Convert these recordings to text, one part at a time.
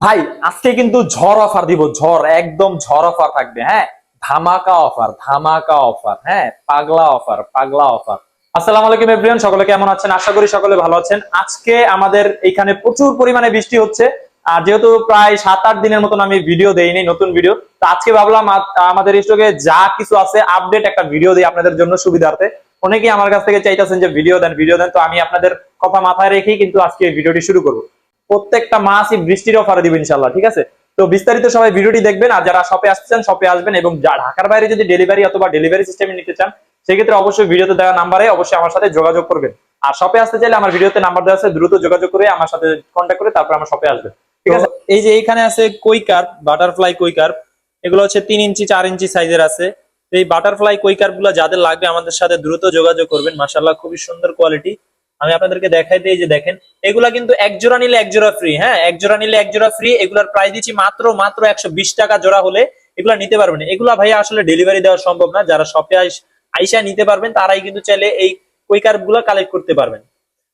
ভাই আজকে কিন্তু ঝড় অফার দিব, ঝড় একদম ঝড় অফার থাকবে। হ্যাঁ, ধামাকা অফার, ধামাকা অফার। হ্যাঁ, পাগলা অফার, পাগলা অফার। আসসালামু আলাইকুম এভরিওয়ান, সকলে কেমন আছেন? আশা করি সকলে ভালো আছেন। আজকে আমাদের এখানে প্রচুর পরিমাণে বৃষ্টি হচ্ছে। আর যেহেতু প্রায় 7-8 দিনের মতন আমি ভিডিও দেইনি, নতুন ভিডিও, তো আজকে ভাবলাম আমাদের স্টকে যা কিছু আছে আপডেট একটা ভিডিও দিই আপনাদের জন্য সুবিধার্থে। অনেকেই আমার কাছ থেকে চাইতেছেন যে ভিডিও দেন, ভিডিও দেন, তো আমি আপনাদের কথা মাথায় রেখেই কিন্তু আজকে ভিডিওটি শুরু করবো। প্রত্যেকটা মাসই বৃষ্টির অফার দিব ইনশাল্লাহ, ঠিক আছে? তো বিস্তারিত সবাই ভিডিওটি দেখবেন, আর যারা শপে আসছেন শপে আসবেন, এবং ঢাকার বাইরে যদি ডেলিভারি অথবা ডেলিভারি সিস্টেমে নিতে চান সেক্ষেত্রে অবশ্যই ভিডিওতে দেওয়া নাম্বারে অবশ্যই আমার সাথে যোগাযোগ করবেন। আর শপে আসতে চাইলে আমার ভিডিওতে নাম্বার দেওয়া আছে, দ্রুত যোগাযোগ করে আমার সাথে কন্ট্যাক্ট করে তারপর আমার শপে আসবেন, ঠিক আছে? এই যে এইখানে আছে কুইকার, বাটারফ্লাই কুইকার। এগুলো হচ্ছে 3 ইঞ্চি 4 ইঞ্চি সাইজের আছে। এই বাটারফ্লাই কুইকার গুলো যাদের লাগবে আমাদের সাথে দ্রুত যোগাযোগ করবেন। মাশাআল্লাহ, খুবই সুন্দর কোয়ালিটি। আমি আপনাদেরকে দেখাই দিই, যে দেখেন এগুলা কিন্তু এক জোড়া নিলে এক জোড়া ফ্রি। হ্যাঁ, এক জোড়া নিলে এক জোড়া ফ্রি। এগুলার প্রাইস দিচ্ছি মাত্র মাত্র 120 টাকা জোড়া হলে এগুলা নিতে পারবেন। এগুলা ভাইয়া আসলে ডেলিভারি দেওয়া সম্ভব না, যারা শপে আইসা নিতে পারবেন তারাই কিন্তু চাইলে এই কুইকার গুলা কালেক্ট করতে পারবেন।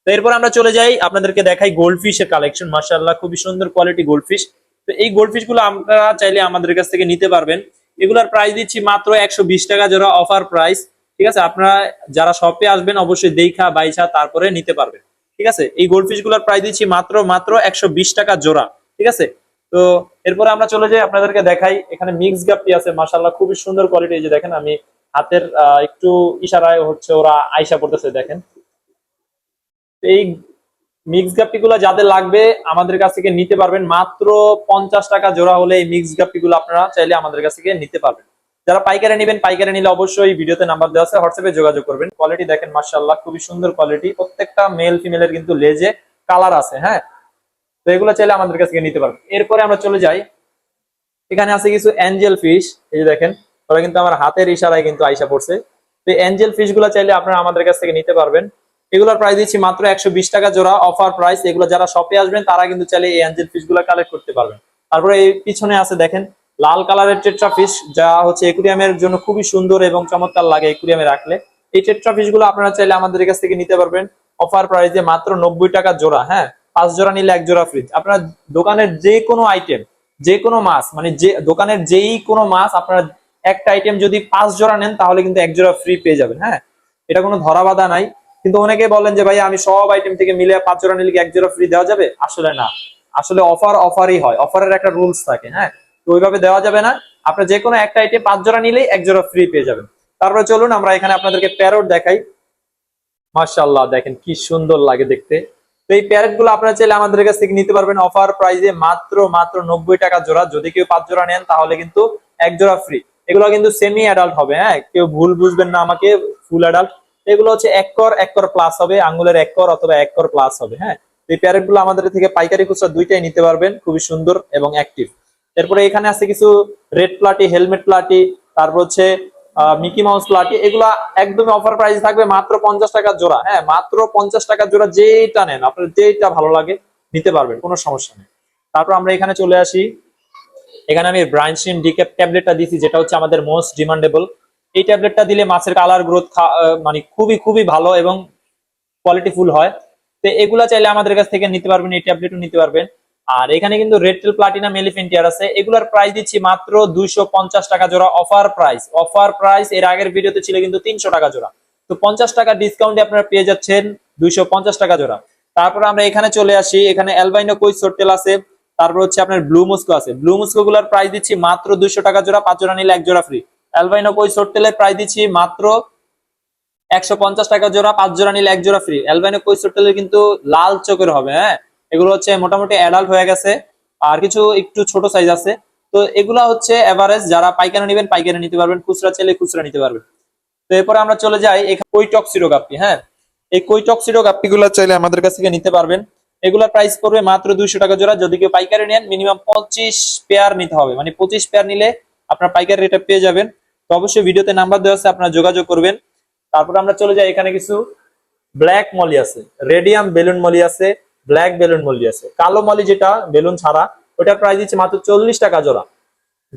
তো এরপর আমরা চলে যাই, আপনাদেরকে দেখাই গোল্ড ফিশের কালেকশন। মাশাআল্লাহ, খুবই সুন্দর কোয়ালিটি গোল্ড ফিশ। তো এই গোল্ড ফিশ গুলো আপনারা চাইলে আমাদের কাছ থেকে নিতে পারবেন। এগুলার প্রাইস দিচ্ছি মাত্র 120 টাকা জোড়া, অফার প্রাইস। ঠিক আছে, আপনারা যারা শপে আসবেন অবশ্যই দেখা বাইছা তারপরে নিতে পারবেন। ঠিক আছে, এই গোল্ড ফিশ গুলোর প্রাইস দিচ্ছি মাত্র মাত্র 120 টাকা জোড়া। ঠিক আছে, তো এরপরে আমরা চলে যাই, আপনাদেরকে দেখাই এখানে মিক্স গাপ্পি আছে। মাশাআল্লাহ, খুবই সুন্দর কোয়ালিটি। এই যে দেখেন, আমি হাতের একটু ইশারায় হচ্ছে ওরা আইসা পড়তেছে, দেখেন। এই মিক্স গাপ্পি গুলা যাদের লাগবে আমাদের কাছ থেকে নিতে পারবেন মাত্র 50 টাকা জোড়া হলে। এই মিক্স গাপ্পি গুলো আপনারা চাইলে আমাদের কাছ থেকে নিতে পারবেন। যারা পাইকারি নেবেন, পাইকারি নিলে অবশ্যই ভিডিওতে নাম্বার দেওয়া আছে, হোয়াটসঅ্যাপে যোগাযোগ করবেন। কোয়ালিটি দেখেন, মাশাআল্লাহ, খুবই সুন্দর কোয়ালিটি। প্রত্যেকটা মেল ফিমেলের কিন্তু লেজে কালার আছে। হ্যাঁ, তো এগুলো চাইলে আমাদের কাছ থেকে নিতে পারবেন। এরপরে আমরা চলে যাই, এখানে আছে কিছু অ্যাঞ্জেল ফিশ। এই যে দেখেন, ওরা কিন্তু আমার হাতের ইশারায় কিন্তু আইসা পড়ছে। তো অ্যাঞ্জেল ফিশ গুলো চাইলে আপনারা আমাদের কাছ থেকে নিতে পারবেন। এগুলোর প্রাইস দিচ্ছি মাত্র 120 টাকা জোড়া, অফার প্রাইস। এগুলো যারা শপে আসবেন তারা কিন্তু চাইলে এই অ্যাঞ্জেল ফিশ গুলো কালেক্ট করতে পারবেন। তারপরে এই পিছনে আছে দেখেন লাল কালারের টেট্রা ফিশ, যা হচ্ছে একুরিয়ামের জন্য খুবই সুন্দর এবং চমৎকার লাগে একুরিয়ামে রাখলে। এই টেট্রা ফিশ গুলো আপনারা চাইলে আমাদের কাছ থেকে নিতে পারবেন অফার প্রাইসে মাত্র 90 টাকা জোড়া। হ্যাঁ, 5 জোড়া নিলে 1 জোড়া ফ্রি। আপনারা দোকানের যে কোনো আইটেম, যে কোনো মাছ, মানে যে দোকানের যেই কোনো মাছ আপনারা একটা আইটেম যদি 5 জোড়া নেন তাহলে কিন্তু 1 জোড়া ফ্রি পেয়ে যাবেন। হ্যাঁ, এটা কোনো ধরা বাঁধা নাই। কিন্তু অনেকে বলেন যে ভাই আমি সব আইটেম থেকে মিলে 5 জোড়া নিলে 1 জোড়া ফ্রি দেওয়া যাবে। আসলে না, আসলে অফার অফারই হয়, অফারের একটা রুলস থাকে। হ্যাঁ, তো ওইভাবে দেওয়া যাবে না। আপনার যে কোনো একটা আইটেম 5 জোড়া নিলেই 1 জোড়া ফ্রি পেয়ে যাবেন। তারপরে চলুন আমরা এখানে আপনাদেরকে প্যারট দেখাই। মাশাআল্লাহ, দেখেন কি সুন্দর লাগে দেখতে। তো এই প্যারেট গুলো আপনারা চাইলে আমাদের কাছ থেকে নিতে পারবেন অফার প্রাইসে মাত্র মাত্র 90 টাকা জোড়া। যদি কেউ 5 জোড়া নেন তাহলে কিন্তু 1 জোড়া ফ্রি। এগুলো কিন্তু সেমি অ্যাডাল্ট হবে। হ্যাঁ, কেউ ভুল বুঝবেন না আমাকে, ফুল অ্যাডাল্ট। এগুলো হচ্ছে 1 কর প্লাস হবে, আঙ্গুলের 1 কর অথবা 1 কর প্লাস হবে। হ্যাঁ, এই প্যারেট গুলো আমাদের থেকে পাইকারি খুচরা দুইটাই নিতে পারবেন, খুবই সুন্দর এবং অ্যাক্টিভ। এরপরে এখানে আছে কিছু রেড প্লাটি, হেলমেট প্লাটি, তারপর হচ্ছে মিকি মাউস প্লাটি। এগুলা একদমই অফার প্রাইস থাকবে মাত্র 50 টাকা জোড়া। হ্যাঁ, মাত্র 50 টাকা জোড়া। যেটা নেন, আপনার যেটা ভালো লাগে নিতে পারবেন, কোনো সমস্যা নেই। তারপর আমরা এখানে চলে আসি, এখানে আমি ব্রাইনস্টিন ডিক্যাপ ট্যাবলেটটা দিয়েছি, যেটা হচ্ছে আমাদের মোস্ট ডিমান্ডেবল। এই ট্যাবলেটটা দিলে মাছের কালার গ্রোথ মানে খুবই খুবই ভালো এবং কোয়ালিটিফুল হয়। তো এগুলা চাইলে আমাদের কাছ থেকে নিতে পারবেন, এই ট্যাবলেটও নিতে পারবেন। আর এখানে কিন্তু রেডটেল প্লাটিনাম এলিফেন্টিয়ার আছে। এগুলার প্রাইস দিচ্ছি মাত্র 250 টাকা জোড়া, অফার প্রাইস। অফার প্রাইস, এর আগের ভিডিওতে ছিল কিন্তু 300 টাকা জোড়া। তো 50 টাকা ডিসকাউন্টে আপনারা পেয়ে যাচ্ছেন 250 টাকা জোড়া। তারপর আমরা এখানে চলে আসি, এখানে অ্যালবাইনো কই সোরটেল আছে। তারপর হচ্ছে আপনার ব্লু মুস্কো আছে। ব্লু মুস্কো গুলার প্রাইস দিচ্ছি মাত্র 200 টাকা জোড়া, 5 জোড়া নিলে 1 জোড়া ফ্রি। অ্যালবাইনো কই সোরটেলের প্রাইস দিচ্ছি মাত্র 150 টাকা জোড়া, 5 জোড়া নিলে 1 জোড়া ফ্রি। অ্যালবাইনো কোইসোটেলের কিন্তু লাল চোখের হবে। হ্যাঁ, এগুলো হচ্ছে মোটামুটি অ্যাডাল্ট হয়ে গেছে, আর কিছু একটু ছোট সাইজ আছে। তো এগুলা হচ্ছে এভারেজ। যারা পাইকারি নেবেন পাইকারি নিতে পারবেন, খুচরা চাইলে খুচরা নিতে পারবেন। তো এরপরে আমরা চলে যাই এখানে কৈটক্সিডো গাপ্পি। হ্যাঁ, এই কৈটক্সিডো গাপ্পি গুলো চাইলে আমাদের কাছ থেকে নিতে পারবেন। এগুলার প্রাইস পড়বে মাত্র 200 টাকা জোড়া। যদি কেউ পাইকারি নেন মিনিমাম 25 পেয়ার নিতে হবে, মানে 25 পেয়ার নিলে আপনার পাইকারি রেটে পেয়ে যাবেন। তো অবশ্যই ভিডিওতে নাম্বার দেওয়া আছে, আপনারা যোগাযোগ করবেন। তারপর আমরা চলে যাই, এখানে কিছু ব্ল্যাক মলি আছে, রেডিয়াম বেলুন মলি আছে, ব্ল্যাক বেলুন মলি আছে। কালো মলি যেটা বেলুন ছাড়া, ওটার প্রাইস দিচ্ছে মাত্র 40 টাকা জোড়া।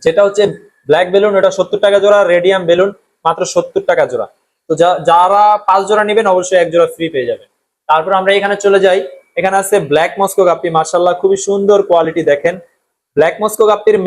যেটা হচ্ছে ব্ল্যাক বেলুন ওটা 70 টাকা জোড়া, রেডিয়াম বেলুন মাত্র 70 টাকা জোড়া। তো যারা 5 জোড়া নেবেন অবশ্যই 1 জোড়া ফ্রি পেয়ে যাবেন। তারপর আমরা এখানে চলে যাই, এখানে আছে ব্ল্যাক মস্কো গাপ্পি। মার্শাল্লাহ, খুবই সুন্দর কোয়ালিটি দেখেন। ব্ল্যাক মস্কো গাপ্পির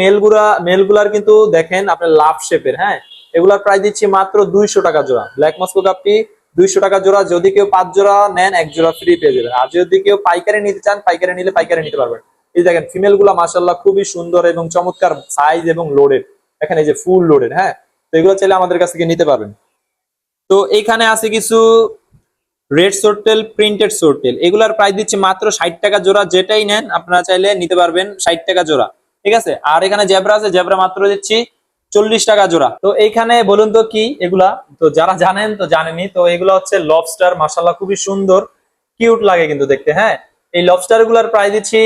মেলগুলার কিন্তু দেখেন আপনার লাভ শেপের, হ্যাঁ, এগুলার প্রাইস দিচ্ছি মাত্র 200 টাকা জোড়া। ব্ল্যাক মস্কো গাপ্পি 200 টাকা জোড়া। যদি কেউ 5 জোড়া নেন 1 জোড়া ফ্রি পেয়ে যাবেন। আর যদি কেউ পাইকারি নিতে চান, পাইকারি নিলে পাইকারি নিতে পারবেন। এই দেখেন ফিমেল গুলা মাশাআল্লাহ খুবই সুন্দর এবং চমৎকার সাইজ এবং লোডেড। দেখেন এই যে ফুল লোডেড, হ্যাঁ। তো এগুলো চাইলে আমাদের কাছ থেকে নিতে পারবেন। তো এইখানে আছে কিছু রেড সোর্টেল, প্রিন্টেড সোর্টেল, এগুলার প্রাইস দিচ্ছে মাত্র 60 টাকা জোড়া। যেটাই নেন আপনারা চাইলে নিতে পারবেন 60 টাকা জোড়া, ঠিক আছে। আর এখানে জেব্রা আছে, জেব্রা মাত্র দিচ্ছি 40 টাকা জোড়া। তো এইখানে বলুন তো কি এগুলা, তো যারা জানেন তো জানেনি। তো এগুলা হচ্ছে লবস্টার, মাশাআল্লাহ খুবই সুন্দর, কিউট লাগে কিন্তু দেখতে, হ্যাঁ। এই লবস্টার গুলার প্রাইস দিচ্ছি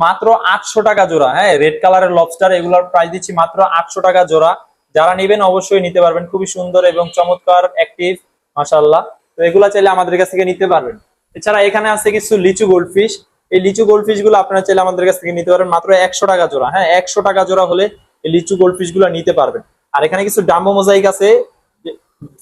মাত্র 800 টাকা জোড়া, হ্যাঁ। রেড কালারের লবস্টার, এগুলার প্রাইস দিচ্ছি মাত্র 800 টাকা জোড়া। যারা নিবেন অবশ্যই নিতে পারবেন, খুবই সুন্দর এবং চমৎকার অ্যাক্টিভ, মাশাআল্লাহ। তো এগুলা চাইলে আমাদের কাছ থেকে নিতে পারবেন। এছাড়া এখানে আছে কিছু লিচু গোল্ডফিশ। এই লিচু গোল্ডফিশ গুলো আপনারা চাইলে আমাদের কাছ থেকে নিতে পারবেন মাত্র 100 টাকা জোড়া, হ্যাঁ। 100 টাকা জোড়া হলে এই লিচু গোল্ডফিশ গুলো নিতে পারবেন। আর এখানে কিছু ডাম্বো মোজাইক আছে,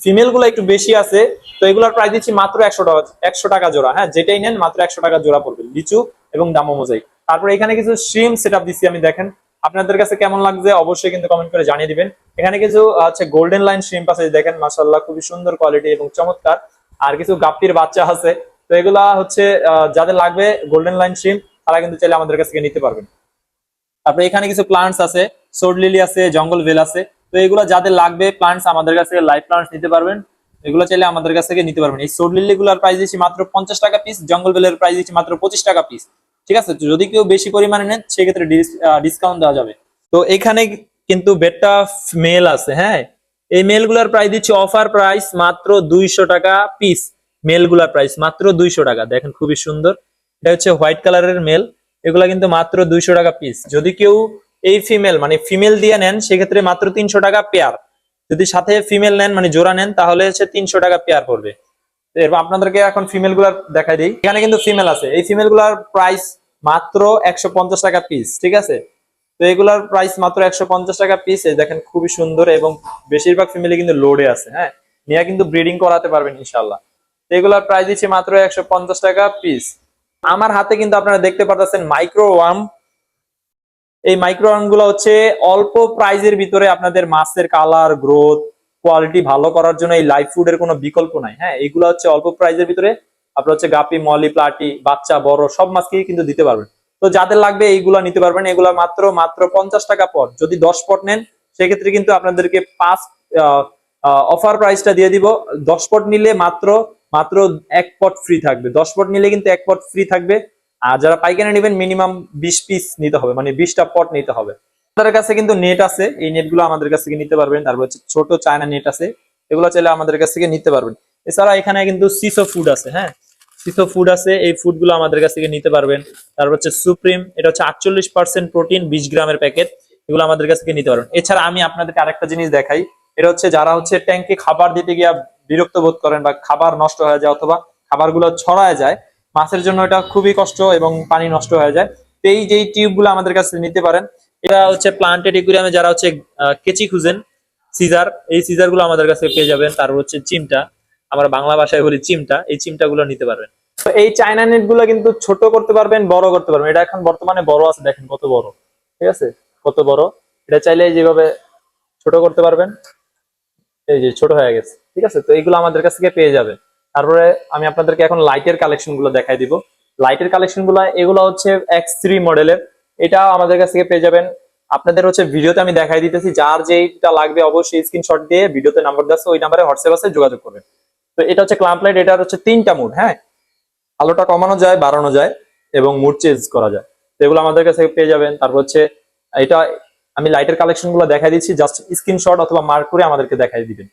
ফিমেল গুলো একটু বেশি আছে। তো এগুলোর প্রাইস দিচ্ছি মাত্র 100 টাকা, 100 টাকা জোড়া, হ্যাঁ। যেটাই নেন মাত্র 100 টাকা জোড়া পড়বে লিচু এবং ডাম্বো মোজাইক। তারপরে এখানে কিছু শ্রিম সেটআপ দিচ্ছি আমি, দেখেন আপনাদের কাছে কেমন লাগছে অবশ্যই কিন্তু কমেন্ট করে জানিয়ে দিবেন। এখানে কিছু আছে গোল্ডেন লাইন শ্রিম্প আছে, দেখেন মাশাআল্লাহ খুবই সুন্দর কোয়ালিটি এবং চমৎকার। আর কিছু গাপ্পির বাচ্চা আছে। তো এগুলা হচ্ছে যাদের লাগবে গোল্ডেন লাইন শ্রিম্প, তারা কিন্তু চাইলে আমাদের কাছ থেকে নিতে পারবেন। তারপরে এখানে কিছু প্লান্টস আছে, সোড লিলি আছে, জঙ্গল বেল আছে। তো এগুলো যাদের লাগবে প্লান্টস, আমাদের কাছ থেকে লাইভ প্লান্টস নিতে পারবেন। এগুলো চাইলে আমাদের কাছ থেকে নিতে পারবেন। এই সোড লিলি গুলার প্রাইস দিচ্ছি মাত্র 50 টাকা পিস, জঙ্গল বেলের প্রাইস দিচ্ছি মাত্র 25 টাকা পিস, ঠিক আছে। যদি কেউ বেশি পরিমাণে নেন সেক্ষেত্রে ডিসকাউন্ট দেওয়া যাবে। তো এখানে কিন্তু বেটা মেল আছে, হ্যাঁ। এই মেল গুলার প্রাইস দিচ্ছি অফার প্রাইস মাত্র 200 টাকা পিস। মেল গুলার প্রাইস মাত্র 200 টাকা, দেখেন খুবই সুন্দর। এটা হচ্ছে হোয়াইট কালারের মেল, এগুলা কিন্তু মাত্র 200 টাকা পিস। যদি কেউ এই ফিমেল মানে ফিমেল দিয়ে নেন সেক্ষেত্রে মাত্র 300 টাকা পেয়ার। যদি সাথে ফিমেল নেন মানে জোড়া নেন তাহলে হচ্ছে 300 টাকা পেয়ার পড়বে। এরপর আপনাদেরকে এখন ফিমেল গুলার দেখাই দিই। এখানে কিন্তু ফিমেল আছে, এই ফিমেল গুলার প্রাইস মাত্র 150 টাকা পিস, ঠিক আছে। তো এগুলার প্রাইস মাত্র 150 টাকা পিস। দেখেন খুবই সুন্দর এবং বেশিরভাগ ফিমেলি কিন্তু লোডে আছে, হ্যাঁ। নিয়ে কিন্তু ব্রিডিং করাতে পারবেন ইনশাল্লাহ। তো এগুলার প্রাইস দিচ্ছে মাত্র 150 টাকা পিস। আমার হাতে কিন্তু আপনারা দেখতে পাচ্ছেন মাইক্রো ওয়ার্ম। এই মাইক্রো ওয়ার্ম গুলো হচ্ছে অল্প প্রাইজের ভিতরে আপনাদের মাছের কালার, গ্রোথ, কোয়ালিটি ভালো করার জন্য এই লাইভ ফুডের কোনো বিকল্প নাই, হ্যাঁ। এইগুলো হচ্ছে অল্প প্রাইজের ভিতরে আপনার হচ্ছে গাপি, মলি, প্লাটি, বাচ্চা, বড় সব মাছকেই কিন্তু দিতে পারবেন। তো যাদের লাগবে এইগুলা নিতে পারবেন। এগুলা মাত্র মাত্র 50 টাকা পট। যদি 10 পট নেন সেক্ষেত্রে কিন্তু আপনাদেরকে 5 অফার প্রাইসটা দিয়ে দিব। 10 পট নিলে মাত্র মাত্র 1 পট ফ্রি থাকবে। 10 পট নিলে কিন্তু 1 পট ফ্রি থাকবে। আর যারা পাইকারি নেবেন মিনিমাম 20 পিস নিতে হবে, মানে 20টা পট নিতে হবে। আমাদের কাছে কিন্তু নেট আছে, এই নেট গুলো আমাদের কাছ থেকে নিতে পারবেন। তারপর হচ্ছে ছোট চায়না নেট আছে, এগুলো চাইলে আমাদের কাছ থেকে নিতে পারবেন। এছাড়া এখানে কিন্তু সিসো ফুড আছে, হ্যাঁ। সিসো ফুড আছে, এই ফুড গুলো আমাদের কাছ থেকে নিতে পারবেন। তারপর হচ্ছে সুপ্রিম, এটা হচ্ছে 48% প্রোটিন, 20 গ্রামের প্যাকেট, এগুলো আমাদের কাছ থেকে নিতে পারবেন। এছাড়া আমি আপনাদেরকে আরেকটা জিনিস দেখাই। এটা হচ্ছে যারা হচ্ছে ট্যাঙ্কে খাবার দিতে গিয়ে বিরক্ত বোধ করেন বা খাবার নষ্ট হয়ে যায় অথবা খাবারগুলো ছড়ায় যায়, মাছের জন্য এটা খুবই কষ্ট এবং পানি নষ্ট হয়ে যায়। তো এই যে টিউব গুলো আমাদের কাছে নিতে পারেন। এটা হচ্ছে প্লান্টেড একুয়ারিয়ামে যারা হচ্ছে কেচি খুঁজেন, সিজার, এই সিজার গুলো আমাদের কাছে পেয়ে যাবেন। তারপর হচ্ছে চিমটা, আমরা বাংলা ভাষায় বলি চিমটা, এই চিমটা গুলো নিতে পারবেন। তো এই চায়না নেট গুলো কিন্তু ছোট করতে পারবেন, বড় করতে পারবেন। এটা এখন বর্তমানে বড় আছে, দেখেন কত বড়, ঠিক আছে, কত বড়। এটা চাইলে যেভাবে ছোট করতে পারবেন, এই যে ছোট হয়ে গেছে, ঠিক আছে। তো এইগুলো আমাদের কাছ থেকে পেয়ে যাবে। তারপরে আমি আপনাদেরকে এখন লাইটের কালেকশন গুলো দেখাই দিব। লাইটের কালেকশন গুলো এগুলো হচ্ছে X3 মডেলের, এটা আমাদের কাছ থেকে পেয়ে যাবেন। আপনাদের হচ্ছে ভিডিওতে আমি দেখাই দিতেছি, যার যেটা লাগবে অবশ্যই স্ক্রিনশট দিয়ে ভিডিওতে নাম্বার দেওয়া আছে ওই নাম্বারে হোয়াটসঅ্যাপ আছে, যোগাযোগ করবেন। তো এটা হচ্ছে ক্ল্যাম্প লাইট, এটা হচ্ছে 3টা মুড, হ্যাঁ। আলোটা কমানো যায়, বাড়ানো যায় এবং মুড চেঞ্জ করা যায়। তো এগুলো আমাদের কাছে পেয়ে যাবেন। তারপর হচ্ছে এটা আমি লাইটের কালেকশন গুলো দেখাই দিচ্ছি, জাস্ট স্ক্রিনশট অথবা মার্ক করে আমাদেরকে দেখাই দিবেন।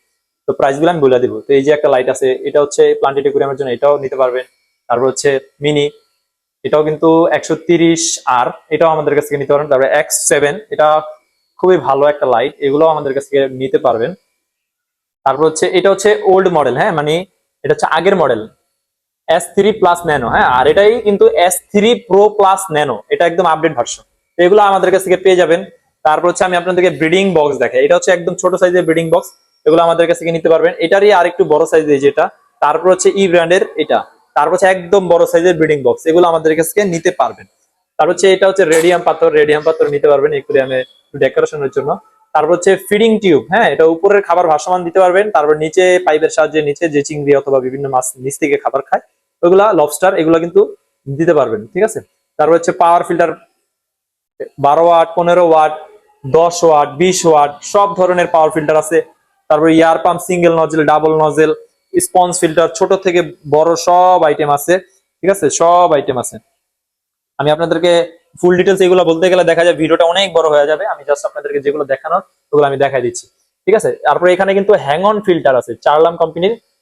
তো প্রাইস গুলো আমি বলে দিব। তো এই যে একটা লাইট আছে, এটা হচ্ছে প্লান্টেড একুয়ারিয়ামের জন্য, এটাও নিতে পারবেন। তারপর হচ্ছে মিনি, এটাও কিন্তু 130 আর, এটাও আমাদের কাছ থেকে নিতে পারবেন। তারপরে X7, এটা খুবই ভালো একটা লাইট, এগুলো আমাদের কাছ থেকে নিতে পারবেন। তারপর হচ্ছে এটা হচ্ছে ওল্ড মডেল, হ্যাঁ, মানে এটা হচ্ছে আগের মডেল, S3 প্লাস ন্যানো, হ্যাঁ। আর এটাই কিন্তু S3 প্রো প্লাস ন্যানো, এটা একদম আপডেট ভার্সন। এগুলো আমাদের কাছ থেকে পেয়ে যাবেন। তারপর হচ্ছে আমি আপনাদেরকে ব্রিডিং বক্স দেখাই, এটা হচ্ছে একদম ছোট সাইজের ব্রিডিং বক্স, এগুলো আমাদের কাছ থেকে নিতে পারবেন। এটারই আর একটু বড় সাইজের যেটা, তারপর হচ্ছে ই ব্র্যান্ডের এটা, তারপর হচ্ছে একদম বড় সাইজের ব্রিডিং বক্স, এগুলো আমাদের কাছ থেকে নিতে পারবেন। তারপর হচ্ছে এটা হচ্ছে রেডিয়াম পাথর নিতে পারবেন একুরিয়ামে ডেকোরেশনের জন্য। তারপর হচ্ছে ফিডিং টিউব, হ্যাঁ, এটা উপরের খাবার ভাসমান দিতে পারবেন। তারপর নিচে পাইপের সাহায্যে নিচে যে চিংড়ি অথবা বিভিন্ন মাছ নিচ থেকে খাবার খায় ওইগুলা লবস্টার, এগুলা কিন্তু দিতে পারবেন, ঠিক আছে। তারপর হচ্ছে power filter 12 watt, 15 watt, 10 watt, 20 watt, সব ধরনের পাওয়ার ফিল্টার আছে। তারপর air pump, single nozzle, double nozzle, sponge filter, ছোট থেকে বড় সব আইটেম আছে, ঠিক আছে, সব আইটেম আছে। আমি আপনাদেরকে ফুল ডিটেলস এগুলো বলতে গেলে দেখা যায় ভিডিওটা অনেক বড় হয়ে যাবে, আমি জাস্ট আপনাদেরকে যেগুলো দেখানোর ওগুলো আমি দেখাই দিচ্ছি, ঠিক আছে। তারপরে এখানে কিন্তু হ্যাং অন ফিল্টার আছে, চার্লাম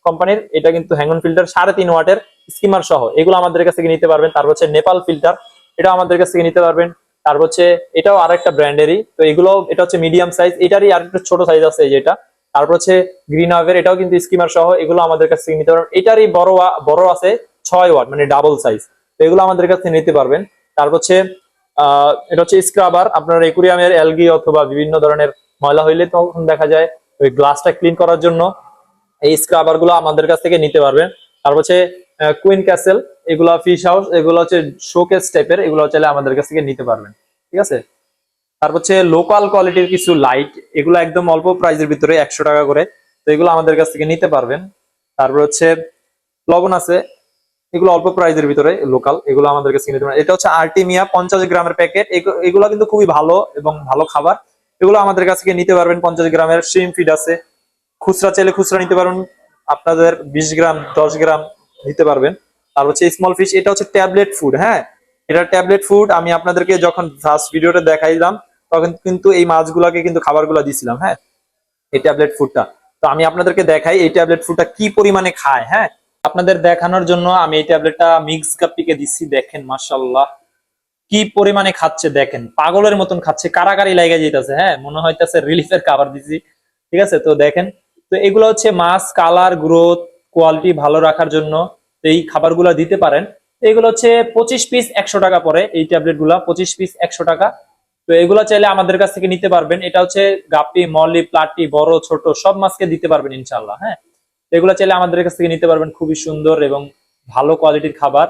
কোম্পানির এটা কিন্তু হ্যাং অন ফিল্টার 3.5 ওয়াটের স্কিমার সহ, এগুলো আমাদের কাছ থেকে নিতে পারবেন। তারপর হচ্ছে নেপাল ফিল্টার, এটা আমাদের কাছ থেকে নিতে পারবেন। তারপর হচ্ছে এটাও আরেকটা ব্র্যান্ডেরই, তো এগুলো এটা হচ্ছে মিডিয়াম সাইজ, এটারই আর একটু ছোট সাইজ আছে এই যেটা। তারপর হচ্ছে গ্রিন ওয়েভের, এটাও কিন্তু স্কিমার সহ, এগুলো আমাদের কাছ থেকে নিতে পারবেন। এটারই বড় আছে 6 ওয়াট, মানে ডাবল সাইজ, তো এগুলো আমাদের কাছ থেকে নিতে পারবেন। তারপর হচ্ছে এটা হচ্ছে স্ক্রাবার, আপনার একুরিয়ামের অ্যালগি অথবা বিভিন্ন ধরনের ময়লা হইলে তখন দেখা যায় ওই গ্লাসটা ক্লিন করার জন্য এই স্ক্রাবার গুলো আমাদের কাছ থেকে নিতে পারবেন। তারপর হচ্ছে কুইন ক্যাসেল, এগুলো ফিশ হাউস, এগুলো হচ্ছে শোকেস টাইপের, এগুলো চাইলে আমাদের কাছ থেকে নিতে পারবেন, ঠিক আছে। তারপর হচ্ছে লোকাল কোয়ালিটির কিছু লাইট, এগুলো একদম অল্প প্রাইসের ভিতরে 100 টাকা করে, তো এগুলো আমাদের কাছ থেকে নিতে পারবেন। তারপর হচ্ছে লবণ আছে, এগুলো অল্প প্রাইসের ভিতরে লোকাল, এগুলো আমাদের কাছে নিতে পারেন। এটা হচ্ছে আর্টিমিয়া 50 গ্রামের প্যাকেট, এগুলো কিন্তু খুবই ভালো এবং ভালো খাবার, এগুলো আমাদের কাছ থেকে নিতে পারবেন। 50 গ্রামের শ্রিম ফিড আছে, খুচরা চাইলে খুচরা নিতে পারবেন, আপনাদের 20 গ্রাম 10 গ্রাম নিতে পারবেন। আর হচ্ছে স্মল ফিশ, এটা হচ্ছে ট্যাবলেট ফুড, হ্যাঁ, এটা ট্যাবলেট ফুড। আমি আপনাদেরকে যখন ফার্স্ট ভিডিওটা দেখাইলাম তখন কিন্তু এই মাছগুলাকে কিন্তু খাবারগুলো দিছিলাম, হ্যাঁ, এই ট্যাবলেট ফুডটা। তো আমি আপনাদেরকে দেখাই এই ট্যাবলেট ফুডটা কি পরিমাণে খায়, হ্যাঁ, আপনাদের দেখানোর জন্য আমি এই ট্যাবলেটটা মিক্স গাপ্পিকে দিচ্ছি, দেখেন মাশাআল্লাহ কি পরিমাণে খাচ্ছে, দেখেন পাগলের মতন খাচ্ছে, কারাকারি লাগে যেতেছে, হ্যাঁ, মনে হইতেছে রিলিফের খাবার দিছি, ঠিক আছে। তো দেখেন, তো এগুলো হচ্ছে মাছ কালার গ্রোথ কোয়ালিটি ভালো রাখার জন্য এই খাবারগুলো দিতে পারেন। তো এগুলো হচ্ছে 25 পিস 100 টাকা পরে, এই ট্যাবলেট গুলা 25 পিস 100 টাকা। তো এগুলো চাইলে আমাদের কাছ থেকে নিতে পারবেন। এটা হচ্ছে গাপ্পি, মলি, প্লাটি, বড় ছোট সব মাছকে দিতে পারবেন ইনশাল্লাহ, হ্যাঁ। এগুলো চাইলে আমাদের কাছ থেকে নিতে পারবেন, খুবই সুন্দর এবং ভালো কোয়ালিটির খাবার।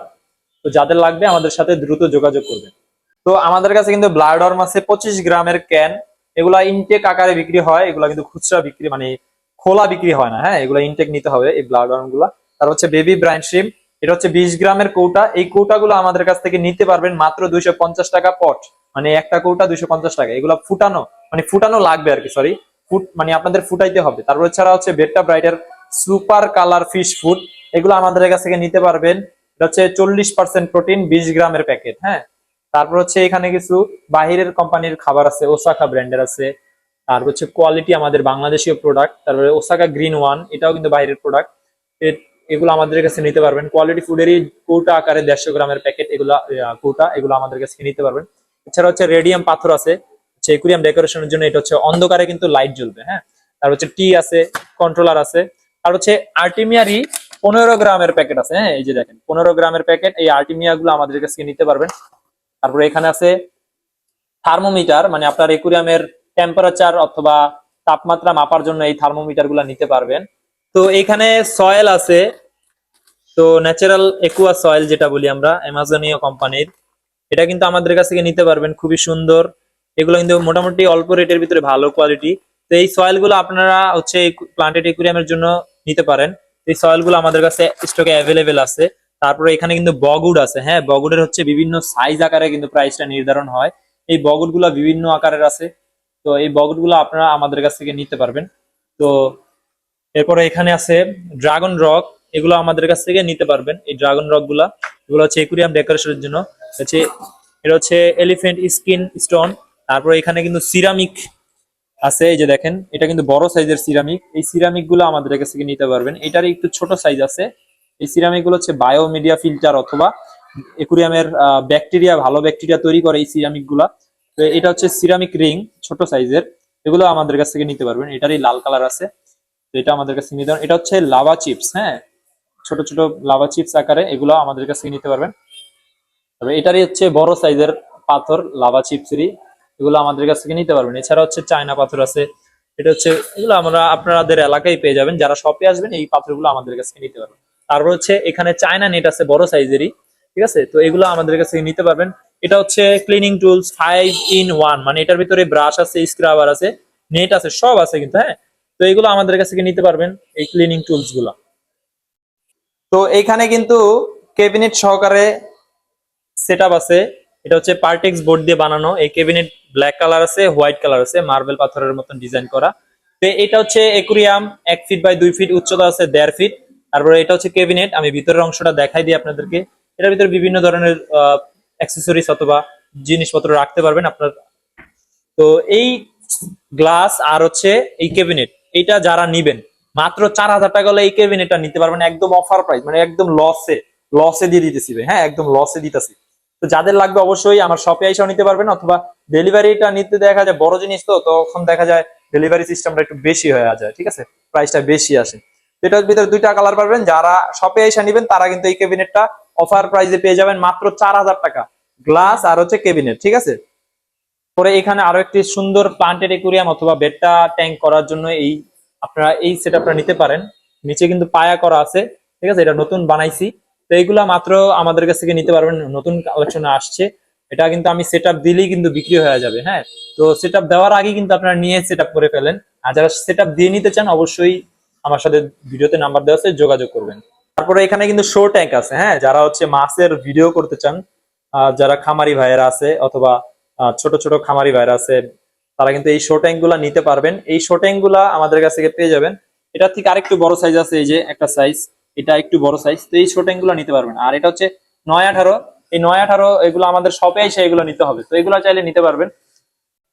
তো যাদের লাগবে আমাদের সাথে দ্রুত যোগাযোগ করবেন। তো আমাদের কাছে কিন্তু ব্লাডওয়ার্ম আছে 25 গ্রামের ক্যান, এগুলা ইনটেক আকারে বিক্রি হয়, এগুলা কিন্তু খুচরা বিক্রি মানে খোলা বিক্রি হয় না, হ্যাঁ, এগুলা ইনটেক নিতে হবে এই ব্লাডওয়ার্ম গুলা। তার হচ্ছে বেবি ব্রাইন শ্রিম, এটা হচ্ছে 20 গ্রামের কৌটা, এই কৌটাগুলো আমাদের কাছ থেকে নিতে পারবেন মাত্র 250 টাকা পট, মানে একটা কৌটা 250 টাকা। এগুলা ফুটানো, মানে ফুটানো লাগবে আর কি, সরি, মানে আপনাদের ফুটাইতে হবে। তারপর ছাড়া হচ্ছে বেট্টা ব্রাইটের সুপার কালার ফিশ ফুড, এগুলো আমাদের কাছ থেকে নিতে পারবেন। এটা হচ্ছে 40% প্রোটিন, 20 গ্রামের প্যাকেট, হ্যাঁ। তারপর হচ্ছে এখানে কিছু বাহিরের কোম্পানির খাবার আছে, ওসাকা ব্র্যান্ডের আছে। তারপর হচ্ছে কোয়ালিটি আমাদের বাংলাদেশীয় প্রোডাক্ট, তারপরে ওসাকা গ্রিন ওয়ান, এটাও কিন্তু বাইরের প্রোডাক্ট। এগুলো আমাদের কাছে নিতে পারবেন। কোয়ালিটি ফুডেরই কৌটা আকারে 150 গ্রামের প্যাকেট, এগুলা কৌটা, এগুলো আমাদের কাছে নিতে পারবেন। এছাড়া হচ্ছে রেডিয়াম পাথর আছে, হচ্ছে একুরিয়াম ডেকোরেশনের জন্য, এটা হচ্ছে অন্ধকারে কিন্তু লাইট জ্বলবে, হ্যাঁ। তারপর হচ্ছে টি আছে, কন্ট্রোলার আছে। আর হচ্ছে আর্টিমিয়ারই 15 গ্রামের প্যাকেট আছে, হ্যাঁ, এই যে দেখেন 15 গ্রামের প্যাকেট, এই আর্টিমিয়া গুলো আমাদের কাছে নিতে পারবেন। তারপরে এখানে আছে থার্মোমিটার, মানে আপনার একুরিয়ামের টেম্পারেচার অথবা তাপমাত্রা মাপার জন্য এই থার্মোমিটার গুলা নিতে পারবেন। তো এখানে সয়েল আছে, তো ন্যাচারাল একুয়া সয়েল যেটা বলি আমরা, অ্যামাজনীয় কোম্পানির, এটা কিন্তু আমাদের কাছ থেকে নিতে পারবেন, খুবই সুন্দর। এগুলো কিন্তু মোটামুটি অল্প রেটের ভিতরে ভালো কোয়ালিটি। তো এই সয়েল গুলো আপনারা হচ্ছে প্লান্টেড একুরিয়ামের জন্য নিতে পারেন। এই সয়েল গুলো আমাদের কাছে স্টকে অ্যাভেলেবেল আছে। তারপরে এখানে কিন্তু বগুড আছে, হ্যাঁ, বগুডের হচ্ছে বিভিন্ন সাইজ আকারে কিন্তু প্রাইসটা নির্ধারণ হয়। এই বগুড গুলা বিভিন্ন আকারের আছে, তো এই বগুড গুলো আপনারা আমাদের কাছ থেকে নিতে পারবেন। তো এরপরে এখানে আছে ড্রাগন রক, এগুলো আমাদের কাছ থেকে নিতে পারবেন। এই ড্রাগন রক গুলা, এগুলো হচ্ছে একুরিয়াম ডেকোরেশনের জন্য, হচ্ছে এটা হচ্ছে এলিফ্যান্ট স্কিন স্টোন। তারপর এখানে কিন্তু সিরামিক আছে, এই যে দেখেন এটা কিন্তু বড় সাইজের সিরামিক, এই সিরামিক গুলো আমাদের কাছ থেকে নিতে পারবেন। এটার একটু ছোট সাইজ আছে। এই সিরামিক গুলো হচ্ছে বায়োমিডিয়া ফিল্টার অথবা একুরিয়ামের ব্যাকটেরিয়া, ভালো ব্যাকটেরিয়া তৈরি করে এই সিরামিক গুলা। তো এটা হচ্ছে সিরামিক রিং, ছোট সাইজের, এগুলো আমাদের কাছ থেকে নিতে পারবেন। এটারই লাল কালার আছে, তো এটা আমাদের কাছে নিতে পারবেন। এটা হচ্ছে লাভা চিপস, হ্যাঁ, ছোট ছোট লাভা চিপস আকারে, এগুলো আমাদের কাছ থেকে নিতে পারবেন। তবে এটারই হচ্ছে বড় সাইজের পাথর, লাভা চিপসেরই, এগুলো আমাদের কাছ থেকে নিতে পারবেন। এছাড়া হচ্ছে চায়না পাথর আছে, এটা হচ্ছে, এগুলো আমরা আপনাদের এলাকায় পেয়ে যাবেন, যারা শপে আসবেন এই পাথরগুলো আমাদের কাছ থেকে নিতে পারবেন। তারপর হচ্ছে এখানে চায়না নেট আছে বড় সাইজেরই, ঠিক আছে, তো এগুলো আমাদের কাছ থেকে নিতে পারবেন। এটা হচ্ছে ক্লিনিং টুলস 5 in 1, মানে এটার ভিতরে ব্রাশ আছে, স্ক্রাবার আছে, নেট আছে, সব আছে কিন্তু। হ্যাঁ, তো এগুলো আমাদের কাছ থেকে নিতে পারবেন, এই ক্লিনিং টুলস গুলা। তো এইখানে কিন্তু ক্যাবিনেট সহকারে সেটআপ আছে। এটা হচ্ছে পার্টেক্স বোর্ড দিয়ে বানানো। এই ক্যাবিনেট ব্ল্যাক কালার আছে, হোয়াইট কালার আছে, মার্বেল পাথরের মতন ডিজাইন করা। তো এটা হচ্ছে একুরিয়াম, 1 ফিট বাই 2 ফিট, উচ্চতা আছে 1.5 ফিট। তারপরে এটা হচ্ছে ক্যাবিনেট, আমি ভিতরের অংশটা দেখাই দিই আপনাদেরকে। এটার ভিতরে বিভিন্ন ধরনের অ্যাক্সেসরিজ অথবা জিনিসপত্র রাখতে পারবেন আপনার। তো এই গ্লাস আর হচ্ছে এই ক্যাবিনেট, এটা যারা নিবেন মাত্র 4,000 টাকা হলে এই ক্যাবিনেটটা নিতে পারবেন একদম অফার প্রাইস, মানে একদম লসে দিয়ে দিতেছি ভাই। হ্যাঁ, একদম লসে দিতেছি। তো যাদের লাগবে অবশ্যই আমার শপে এসেও নিতে পারবেন, অথবা ডেলিভারিটা নিতে দেখা যায় বড় জিনিস, তো তখন দেখা যায় ডেলিভারি সিস্টেমটা একটু বেশি হয়ে যায়, ঠিক আছে, প্রাইসটা বেশি আসে। তো এটার ভিতরে 2টা কালার পাবেন। যারা শপে এসে নিবেন তারা কিন্তু এই ক্যাবিনেটটা অফার প্রাইসে পেয়ে যাবেন মাত্র 4,000 টাকা, গ্লাস আর হচ্ছে ক্যাবিনেট, ঠিক আছে। পরে এখানে আরো একটি সুন্দর প্লান্টেড একুরিয়াম অথবা বেডটা ট্যাঙ্ক করার জন্য আপনারা এই সেটআপটা নিতে পারেন। নিচে কিন্তু পায়া করা আছে, ঠিক আছে, এটা নতুন বানাইছি। তো এইগুলা মাত্র আমাদের কাছ থেকে নিতে পারবেন, নতুন কালেকশনে আসছে। এটা কিন্তু আমি সেটআপ দিলেই কিন্তু বিক্রি হয়ে যাবে। হ্যাঁ, তো সেটআপ দেওয়ার আগে কিন্তু আপনারা নিয়ে সেটআপ করে ফেলেন। আর যারা সেটআপ দিয়ে নিতে চান অবশ্যই আমার সাথে ভিডিওতে নাম্বার দেওয়া আছে, যোগাযোগ করবেন। তারপরে এখানে কিন্তু শো ট্যাঙ্ক আছে। হ্যাঁ, যারা হচ্ছে মাছের ভিডিও করতে চান, যারা খামারি ভাইয়েরা আছে অথবা ছোট ছোট খামারি ভাইরা আছে, তারা কিন্তু এই শো ট্যাঙ্ক গুলা নিতে পারবেন। এই শো ট্যাঙ্ক গুলা আমাদের কাছ থেকে পেয়ে যাবেন। এটা থেকে আরেকটু বড় সাইজ আছে, এই যে একটা সাইজ, এটা একটু বড় সাইজ। তো এই শো ট্যাঙ্ক গুলা নিতে পারবেন। আর এটা হচ্ছে 9-18, এই 9-18 এগুলো আমাদের শপে এসে এগুলো নিতে হবে। তো এগুলো চাইলে নিতে পারবেন।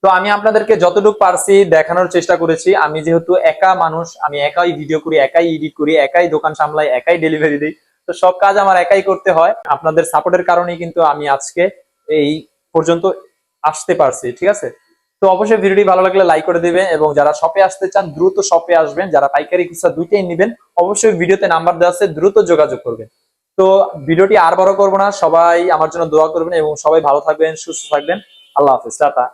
তো আমি আপনাদেরকে যতটুকু পারছি দেখানোর চেষ্টা করেছি। আমি যেহেতু একা মানুষ, আমি একাই ভিডিও করি, একাই এডিট করি, একাই দোকান সামলাই, একাই ডেলিভারি দিই। তো সব কাজ আমার একাই করতে হয়। আপনাদের সাপোর্টের কারণেই কিন্তু আমি আজকে এই পর্যন্ত আসতে পারছি, ঠিক আছে। তো অবশ্যই ভিডিওটি ভালো লাগলে লাইক করে দিবেন, এবং যারা শপে আসতে চান দ্রুত শপে আসবেন। যারা পাইকারি খুচরা দুইটাই নেবেন অবশ্যই ভিডিওতে নাম্বার দেওয়া আছে, দ্রুত যোগাযোগ করবেন। তো ভিডিওটি আর বড় করবো না, সবাই আমার জন্য দোয়া করবেন এবং সবাই ভালো থাকবেন, সুস্থ থাকবেন। আল্লাহ হাফেজ, টাটা।